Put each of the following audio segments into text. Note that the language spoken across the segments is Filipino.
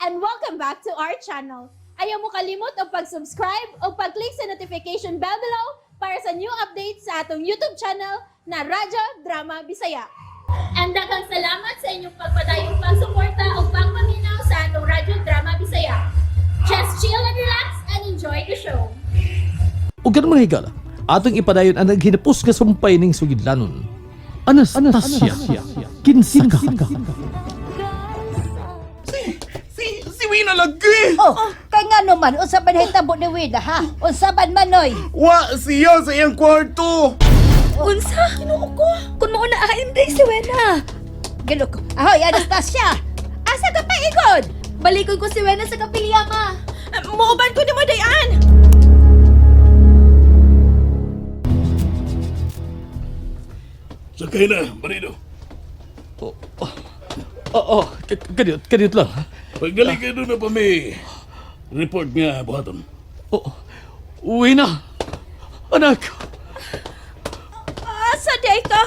and welcome back to our channel. Ayaw mo kalimot o pag-subscribe o pag-click sa notification bell below para sa new updates sa atong YouTube channel na Radyo Drama Bisaya. And daghang salamat sa inyong pagpadayong pagsuporta o pagpaminaw sa atong Radyo Drama Bisaya. Just chill and relax and enjoy the show. O ganun mga higala, atong ipadayon ang naghinapos nga sumpay ning sugidlanon. Anastasia, kinsa ka? Si Wina lagi! Kay nga naman, unsaban hitabo ni Wina, ha? Unsaban manoy? Wa siya sa iyang kwarto! Unsa? Kinuo ko. Kung mauna ahin day si Wena. Gilo ko. Ahoy, Anastasia! Asa ka pa ikod? Balikod ko si Wena sa kapilya, ma. Muuban ko ni mo dayan. Sakay na, marido. Kaniyot lang. Pagdali kayo doon na pa may report nga, buhaton. Uwi na. Anak, Asa day ka?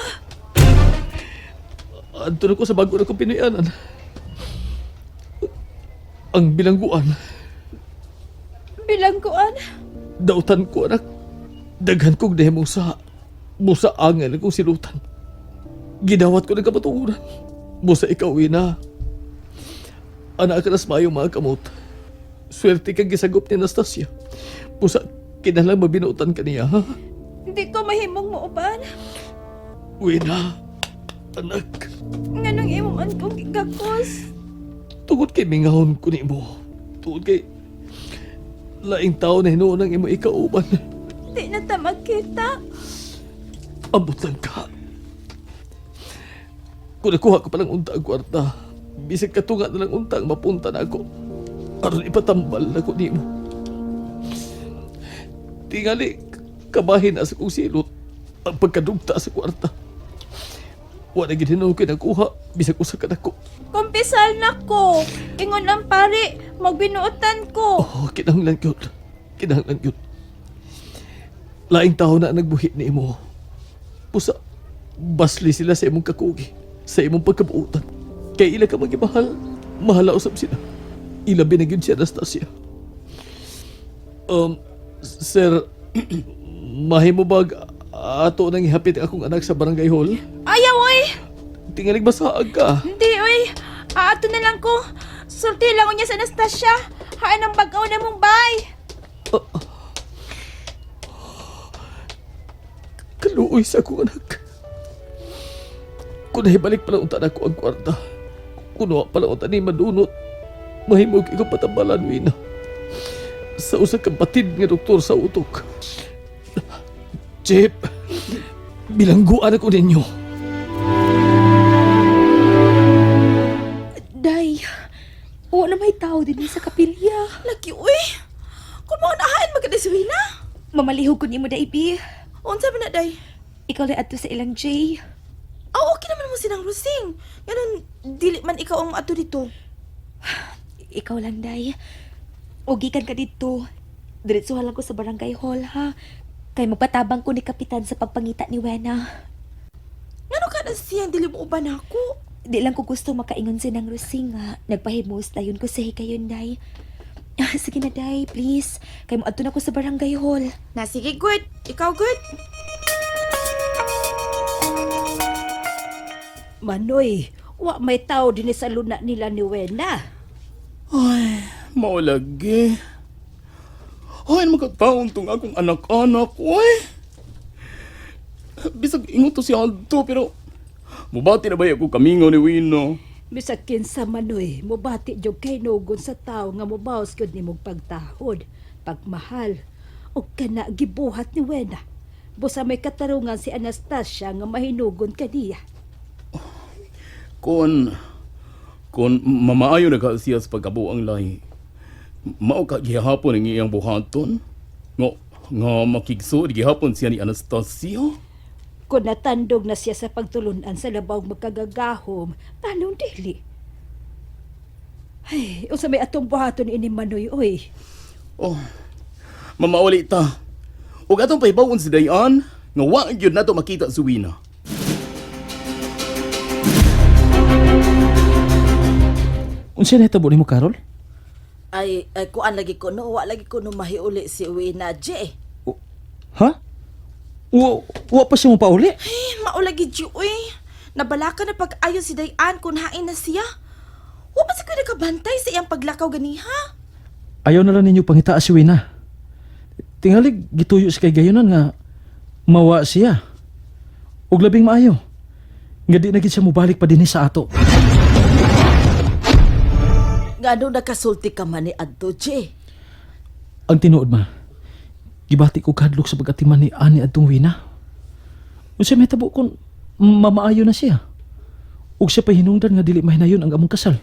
anto na ko sa bago na kong pinuyanan. Ang bilangguan, Bilangguan. dautan ko anak. Daghan kong dehemong sa angan akong silutan. Ginawat ko ng kapaturan. Busa ikaw, Wina. Anak ka nas mayong mga kamot. Swerte kang gisagop ni Anastasia. Busa, kinalang mabinutan ka niya, ha? Hindi ko mahimong muuban. Wina, anak. Nganong imuman kong gigakos. Tungod kay mingahon ko ni mo. Tungod kay laing tao na hinuon ang imo ikauban. Di na ta magkita. Abutan ka. Kung nakuha ko palang unta ang kwarta, bisig katunga na lang unta ang mapunta na ako. Aron ipatambal na ko ni mo. Tingali, kabahin na sa kong silot ang pagkadugta sa kwarta. Wala ginhinaw ko nakuha, bisag usa ka na ko. Kumpisal na ko. Ingon ang pari. Magbinuotan ko. Kinahanglan yun. Kinahanglan yun. Laing tao na ang nagbuhi ni mo. Pusa, basli sila sa imong kakugi, sa imong pagkabuutan. Kaya ila ka magimahal, mahala usap sila. Ilabi na yun si Anastasia. Sir, mahimo ba ato nang ihapit akong anak sa barangay hall? Ayaw, oy. Tingalig masaag ka. Hindi, oy. Aato na lang ko. Sulti lang ko niya sa Anastasia. Haan ang bagaw na mong bay. Kaluoy sa akong anak. Kung nahibalik pala unta na ko ang kwarta, kuno pala unta ni madunot, mahimog ikaw patambalan, Wina. Sa usa kang batid nga doktor sa utok. Chip, bilangguan ako ninyo. Day, oo na may tao din sa kapilya. Lagi, uy. Kung maunahan maganda si Wina. Mamalihog ko ni mo, Day, P. Unsa ba na, Day? Ikaw na ato sa ilang Jay. Okay naman mo sinang Rosing. Ganun, dili man ikaw ang ato dito. Ikaw lang, Day. Ugikan ka dito. Diretsuhan lang ko sa barangay hall, ha? Kay magpatabang ko ni Kapitan sa pagpangita ni Wena. Ngano ka na siyang dili mo uban ako? Di lang ko gusto makaingon sinang Rosing, ha? Nagpahimos dayon ko sa hikayon, Day. Sige na, Day, please. Kay mo ato na ko sa barangay hall. Na, sige, good. Ikaw, good. Manoy, wa may tao din sa luna nila ni Wena. Ay, maulagi. Ay, magkataon tong akong anak-anak, oy. Bisag ingon to si Aldo, pero mubati na ba ako kamingaw ni Wino? Bisag kinsa Manoy, mubati jud kay nugon sa tao nga mobaos gyud nimong pagtahod, pagmahal, o kana gibuhat ni Wena. Busa may katarungan si Anastasia nga mahinugon kaniya. Kung mamaayo na ka siya sa pagkabuang lahi, mao ka gihapon ang iyang buhaton? Nga makigsod gihapon siya ni Anastasia? Kung natandog na siya sa pagtulunan sa labaw magkagagahom, tanong dili. Ay, unsa may atong buhaton ini Manoy, oy. Oh, mamauli ta. Ug atong pahibawon si Dayan, nga wa gyud nato makita si Wina. Unsa na hitabo nimo, Carol? Ay kuan lagi ko no, wa lagi ko no mahiuli si Wina, Jay. Ha? Wa pa siya mo pauli? Maulagi Diyo, uy. Nabala ka na pag-ayo si Dayan kung hain na siya. Wa pa si ko nakabantay sa iyang paglakaw ganiha. Ayaw na lang ninyo pangita si Wina. Tingalig gituyo sa kay gayonan nga mawa siya. Ug labing maayo. Nga di na gid siya mobalik pa dinhi sa ato. Ngano nakasulti ka man ni Adto, Jay? Ang tinuod ma. Gibati ko kadlok sa pagatiman ni ani adtong Wina. Unsa may tabo kon mamaayo na siya. Ug siya pa hinungdan nga dili mahinayon ang among kasal.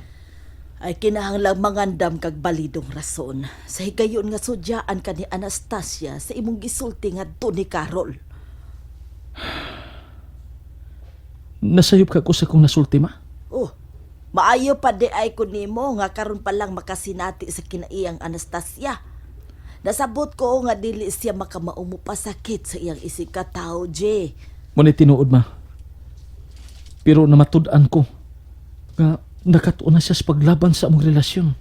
Ay kinahanglang mangandam kag balidong rason. Sa higayon nga sudyaan ka ni Anastasia sa imong gisulti nga ni Carol. Nasayop ka ko sa kong nasulti ma. Oh, maayo pa di ay ko nimo nga karon pa lang makasinati sa kinaiyang Anastasia. Nasabot ko nga dili siya makamaumo pa sakit sa iyang isig ka tao, Jay. Muna'y tinuod ma. Pero namatud-an ko nga nakatuon na siya sa paglaban sa among relasyon.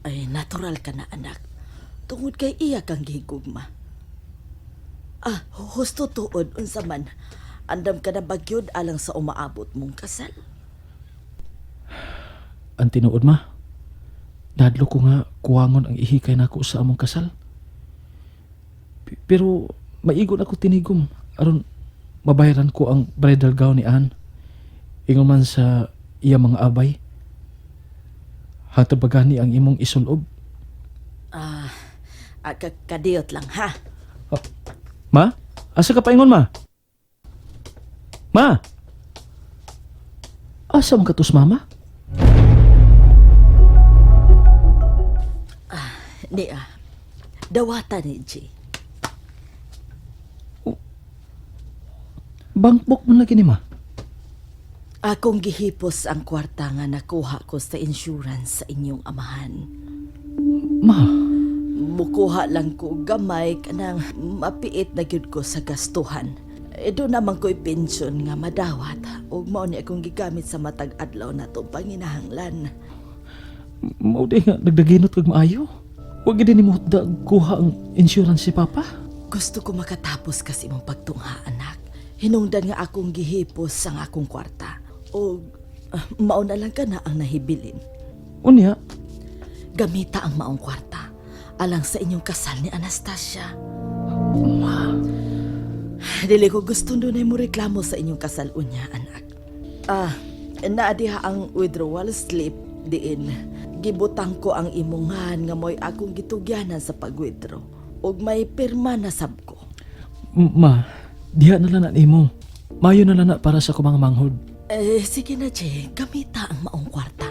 Ay, natural ka na, anak. Tungod kay iya kang gihigugma. Husto tuod, unsa man. Andam ka na bagyod alang sa umaabot mong kasal. Ang tinuod ma. Nadlo ko nga kuwangon ang ihikay nako sa among kasal. Pero maigon ako tinigom aron mabayaran ko ang bridal gown ni Ann. Ingon man sa iya mga abay. Hatod bagani ang imong isulob. Kadiyot lang, ha? Ma? Asa ka paingon ma? Ma? Asa mong katus mama? Dawata ni Jay. Bankbok man lagi ni ma. Akong gihipos ang kwarta nga nakuha ko sa insurance sa inyong amahan. Ma? Mukuha lang ko gamay kanang mapiit na gyud ko sa gastuhan. Doon naman ko'y pensyon nga madawat ug mao ni akong gigamit sa matag adlaw na itong panginahanglan. Mao di nga nagdaginot kag maayo. Huwag gid nimo kuha ang insurance si Papa. Gusto ko makatapos kasi mong pagtungha, anak. Hinungdan nga akong gihipos sa akong kwarta. O mao na lang ka na ang nahibilin. Unya, Gamita ang maong kwarta alang sa inyong kasal ni Anastasia. Dili ko gusto doon ay mo reklamo sa inyong kasal unya, anak. Naadiha ang withdrawal slip diin. Gibutang ko ang imungan nga mo'y akong gitugyanan sa pag-withdraw. Ug may pirma na sab ko. ma, diha na lang na nimo. Mayo na lang na para sa kumang manghod. Sige na, Jay. Gamita ang maong kwarta.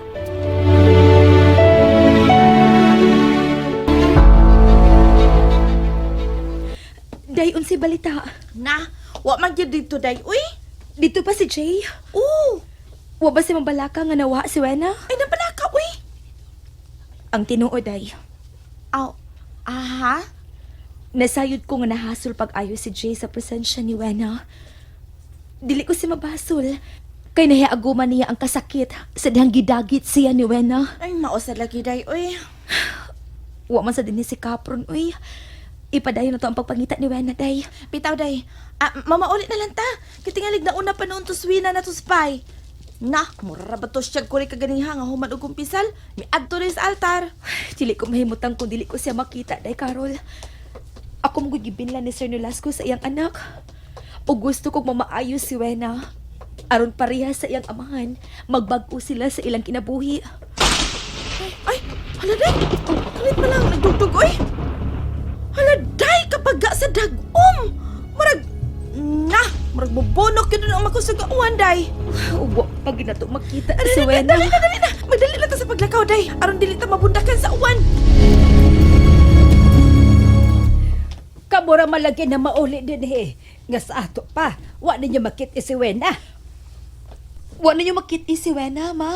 Day, unsi balita. Na, wa man gyud dito day. Uy, Dito pa si Jay. oo. Wa ba si Mambalaka nga nawa si Wena? Ay nabala ka, uy. Ang tinuod ay, Aha? nasayod ko nga nahasol pag-ayo si Jay sa presensya ni Wena. Dili ko si mabasol. Kay nahiaguman niya ang kasakit sa dihang gidagit siya ni Wena. Ay, mao sa lagi day, uy. Wa man sa dinhi si Kapron, uy. Ipadayon na to ang pagpangita ni Wena, day. Bitaw day. Mama ulit na lang ta. Kitingalig na una pa noon to swina na to spy. Na, mura ba to siya kuri kaganiha nga human og kumpisal? Mi adto rin sa altar. Dili ko mahimutang kung dili ko siya makita, day, Carol. Ako mo gibinlan ni Sir Nolasco sa iyang anak. O gusto kong mamaayos si Wena. Aron pareha sa iyang amahan, magbag-o sila sa ilang kinabuhi. Ay, hala day. Kalit pa lang nagdugdug, uy. Hala day, kapag sa dagom. Murag bubonok yun ang makusagauan, day. Uwa, pag ginato makita Dali si na, Wena. dali na. Magdali lang ta sa paglakaw, day. Aron dili ta mabundakan sa uwan. Kamura malagi na mauli din nga sa ato pa. Wa ninyo makit si Wena. Wa na niyo makita si Wena, ma.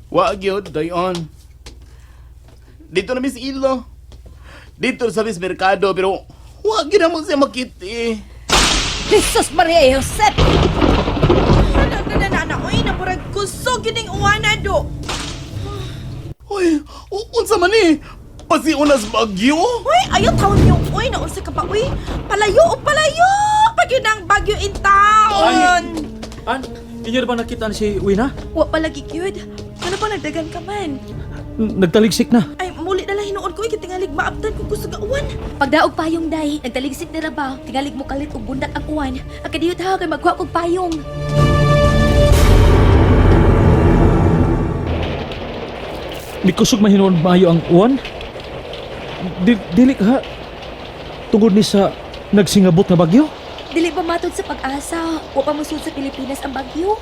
Wa gyud dayon. Dito na mis ilo. Dito sa mis merkado pero wa gyud na mo siya makiti. Jesus Maria Josep! Na, uy, na murag kusog yun yung uwana, do. Uy, unsa man ni? Pasiunas bagyo? Uy, ayaw tawon niyo. Uy, naunsa ka pa, uy. Palayo o palayo! Pag yun ang bagyo in town! An, inyo na ba nakita ni si Wina? Wa palagi cute. Ano ba nagdagan ka man? Nagtaligsik na. Ay, muli na lang hinuon ko. Tingalig maabtan ko gusto ga uwan. Pagdaog payong day, nagtaligsik na rabaw, tingalig mo kalit og bundak ang uwan. Ang kadiyot ha kay magkuha kog payong. Di kusog mahinon maayo ang uwan. Dili ka tungod ni sa nagsingabot na bagyo. Dili pa matod sa pag-asa, wa pa musud sa Pilipinas ang bagyo.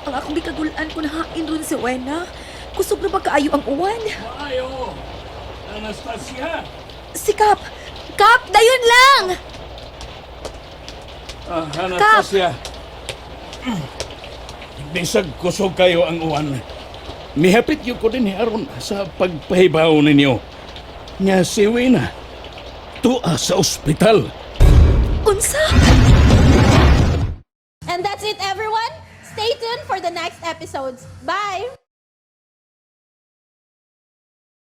Ang akong gikagulan ko na hain ron si Wena. Kusog na ba kaayo ang uwan? Ayo, Anastasia. Si Kap! Kap, dayon lang! Anastasia. Bisag kusog kayo ang uwan. Mihapit yun ko din aron sa pagpahibaw ninyo. Nga si Wina, tuwa sa ospital. Unsa? And that's it, everyone. Stay tuned for the next episodes. Bye!